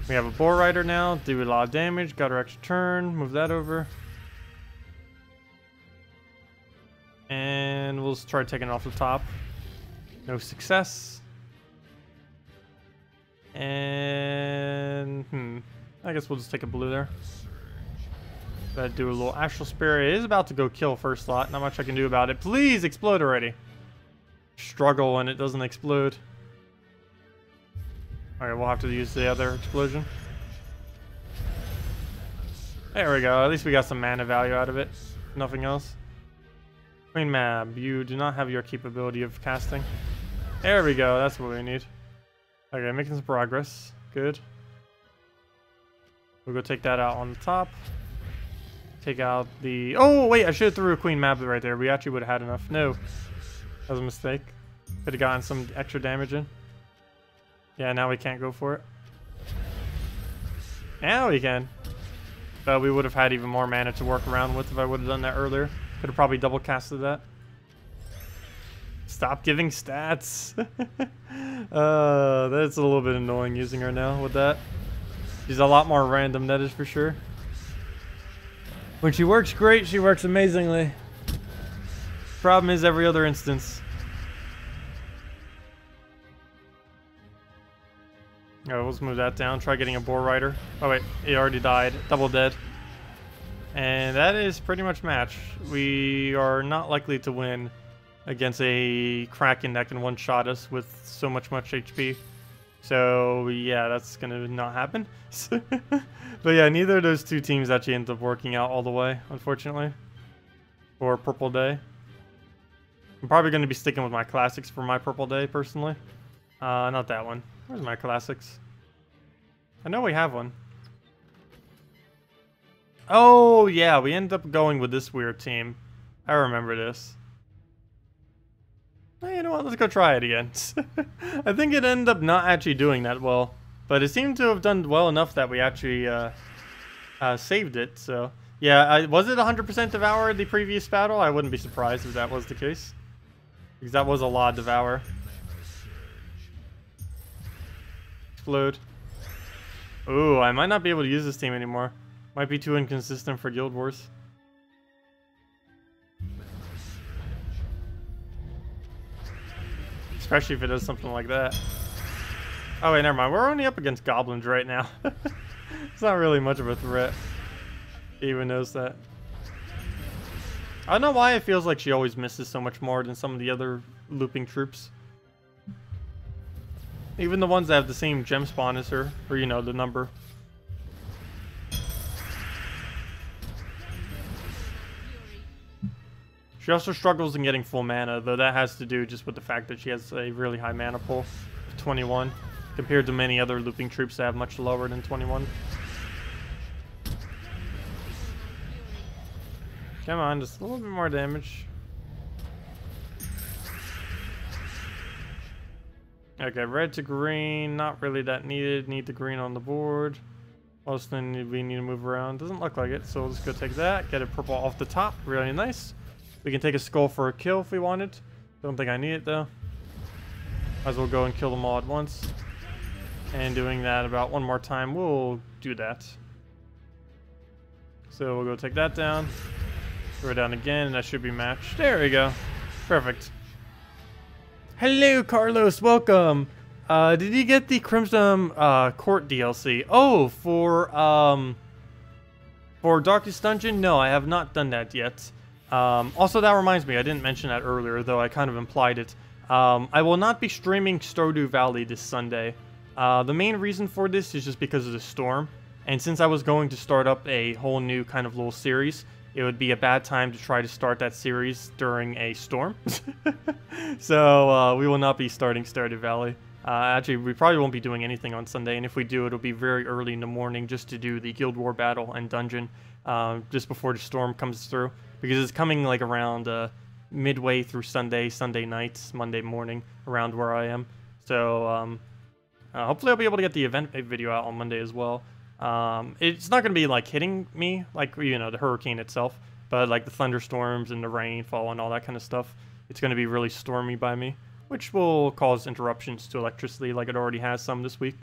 We have a Boar Rider now, do a lot of damage, got our extra turn, move that over. And we'll just try taking it off the top. No success. And, I guess we'll just take a blue there. Gotta do a little Astral Spirit. It is about to go kill first slot. Not much I can do about it. Please explode already. Struggle when it doesn't explode. Alright, we'll have to use the other explosion. There we go. At least we got some mana value out of it. Nothing else. Queen Mab, you do not have your capability of casting. There we go. That's what we need. Okay, making some progress. Good. We'll go take that out on the top. Take out the... Oh, wait, I should have threw a Queen Mab right there. We actually would have had enough. No. That was a mistake. Could have gotten some extra damage in. Yeah, now we can't go for it. Now we can. But we would have had even more mana to work around with if I would have done that earlier. Could have probably double casted that. Stop giving stats. That's a little bit annoying using her now with that. She's a lot more random, that is for sure. When she works great, she works amazingly. Problem is every other instance. Alright, let's move that down. Try getting a Boar Rider. Oh wait, it already died. Double dead. And that is pretty much match. We are not likely to win against a Kraken that can one-shot us with so much HP. So yeah, that's gonna not happen. But yeah, neither of those two teams actually end up working out all the way, unfortunately. For Purple Day. I'm probably gonna be sticking with my classics for my Purple Day, personally. Not that one. Where's my classics? I know we have one. Oh yeah, we ended up going with this weird team. I remember this. Hey, you know what? Let's go try it again. I think it ended up not actually doing that well. But it seemed to have done well enough that we actually saved it. So, yeah, was it 100% Devour the previous battle? I wouldn't be surprised if that was the case. Because that was a lot of Devour. Explode. Ooh, I might not be able to use this team anymore. Might be too inconsistent for Guild Wars. Especially if it does something like that. Oh, wait, never mind. We're only up against goblins right now. It's not really much of a threat. He even knows that. I don't know why it feels like she always misses so much more than some of the other looping troops. Even the ones that have the same gem spawn as her, or you know, the number. She also struggles in getting full mana, though that has to do just with the fact that she has a really high mana pool of 21, compared to many other looping troops that have much lower than 21. Come on, just a little bit more damage. Okay, red to green, not really that needed. Need the green on the board. Also, then we need to move around. Doesn't look like it, so let's go take that. Get a purple off the top, really nice. We can take a skull for a kill if we wanted. Don't think I need it though. Might as well go and kill them all at once. And doing that about one more time, we'll do that. So we'll go take that down. Throw it down again, and that should be matched. There we go. Perfect. Hello, Carlos. Welcome. Did you get the Crimson Court DLC? Oh, for Darkest Dungeon? No, I have not done that yet. Also, that reminds me, I didn't mention that earlier, though I kind of implied it. I will not be streaming Stardew Valley this Sunday. The main reason for this is just because of the storm. And since I was going to start up a whole new kind of little series, it would be a bad time to try to start that series during a storm. So we will not be starting Stardew Valley. Actually, we probably won't be doing anything on Sunday, and if we do, it'll be very early in the morning just to do the Guild War battle and dungeon just before the storm comes through. Because it's coming like around midway through Sunday night, Monday morning, around where I am. So hopefully I'll be able to get the event video out on Monday as well. It's not going to be like hitting me, like, you know, the hurricane itself, but like the thunderstorms and the rainfall and all that kind of stuff. It's going to be really stormy by me, which will cause interruptions to electricity like it already has some this week.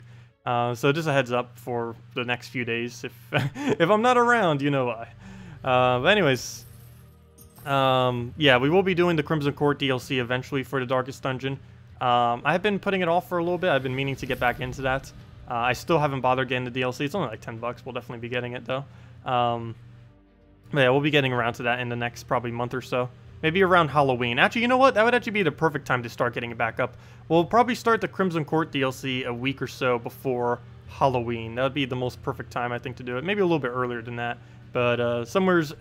So just a heads up for the next few days. If, if I'm not around, you know why. But anyways, yeah, we will be doing the Crimson Court DLC eventually for the Darkest Dungeon. I have been putting it off for a little bit. I've been meaning to get back into that. I still haven't bothered getting the DLC. It's only like 10 bucks. We'll definitely be getting it though. But yeah, we'll be getting around to that in the next probably month or so. Maybe around Halloween. Actually, you know what? That would actually be the perfect time to start getting it back up. We'll probably start the Crimson Court DLC a week or so before Halloween. That would be the most perfect time, I think, to do it. Maybe a little bit earlier than that. But somewhere's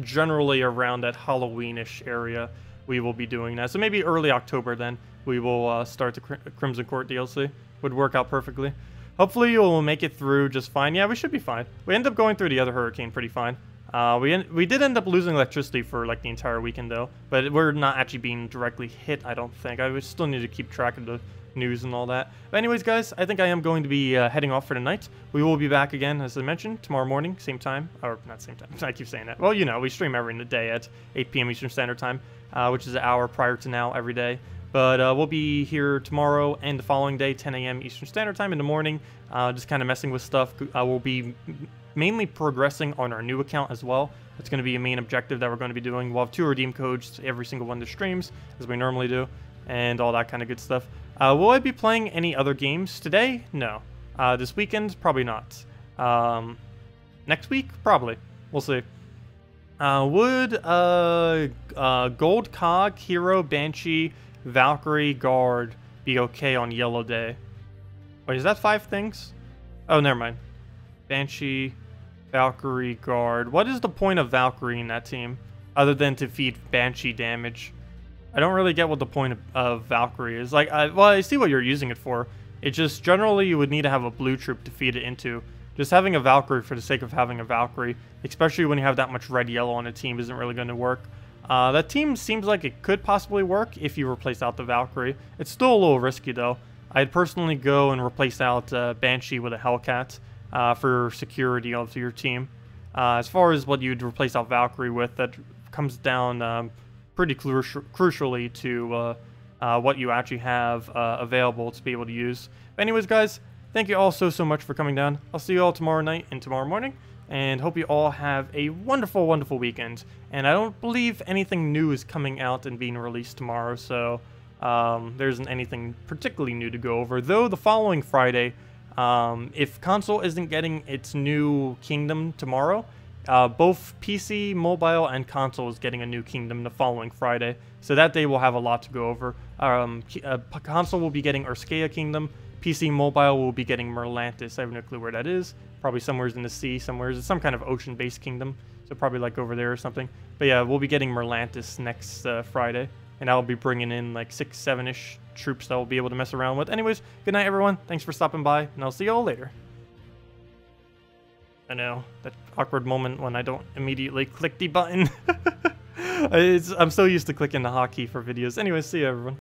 generally around that Halloween-ish area, we will be doing that. So maybe early October then, we will start the Crimson Court DLC. Would work out perfectly. Hopefully you'll make it through just fine. Yeah, we should be fine. We ended up going through the other hurricane pretty fine. We did end up losing electricity for like the entire weekend though, but we're not actually being directly hit, I don't think. I would still need to keep track of the news and all that. But anyways, guys, I think I am going to be heading off for the night. We will be back again, as I mentioned, tomorrow morning, same time. Or not same time, I keep saying that. Well, you know, we stream every day at 8 p.m. Eastern Standard Time, which is an hour prior to now every day. But we'll be here tomorrow and the following day, 10 a.m. Eastern Standard Time in the morning, just kind of messing with stuff. We'll be mainly progressing on our new account as well. It's going to be a main objective that we're going to be doing. We'll have 2 redeem codes every single one of the streams, as we normally do, and all that kind of good stuff. Will I be playing any other games today? No. This weekend? Probably not. Next week? Probably. We'll see. Would Gold Cog, Hero, Banshee, Valkyrie, Guard be okay on Yellow Day? Wait, is that 5 things? Oh, never mind. Banshee, Valkyrie, Guard. What is the point of Valkyrie in that team, other than to feed Banshee damage? I don't really get what the point of Valkyrie is. Like, well, I see what you're using it for. It's just, generally, you would need to have a blue troop to feed it into. Just having a Valkyrie for the sake of having a Valkyrie, especially when you have that much red-yellow on a team, isn't really going to work. That team seems like it could possibly work if you replace out the Valkyrie. It's still a little risky, though. I'd personally go and replace out Banshee with a Hellcat for security of your team. As far as what you'd replace out Valkyrie with, that comes down pretty crucially to what you actually have available to be able to use. But anyways, guys, thank you all so much for coming down. I'll see you all tomorrow night and tomorrow morning, and hope you all have a wonderful, wonderful weekend. And I don't believe anything new is coming out and being released tomorrow, so There isn't anything particularly new to go over, though the following Friday, if console isn't getting its new kingdom tomorrow, both PC, mobile, and console is getting a new kingdom the following Friday. So that day we'll have a lot to go over. Console will be getting Urskea Kingdom. PC Mobile will be getting Merlantis. I have no clue where that is. Probably somewhere in the sea, somewhere. It's some kind of ocean-based kingdom. So probably like over there or something. But yeah, we'll be getting Merlantis next Friday. And I'll be bringing in like 6, 7-ish troops that we'll be able to mess around with. Anyways, good night everyone. Thanks for stopping by, and I'll see y'all later. I know, that awkward moment when I don't immediately click the button. I'm so used to clicking the hotkey for videos. Anyways, see you everyone.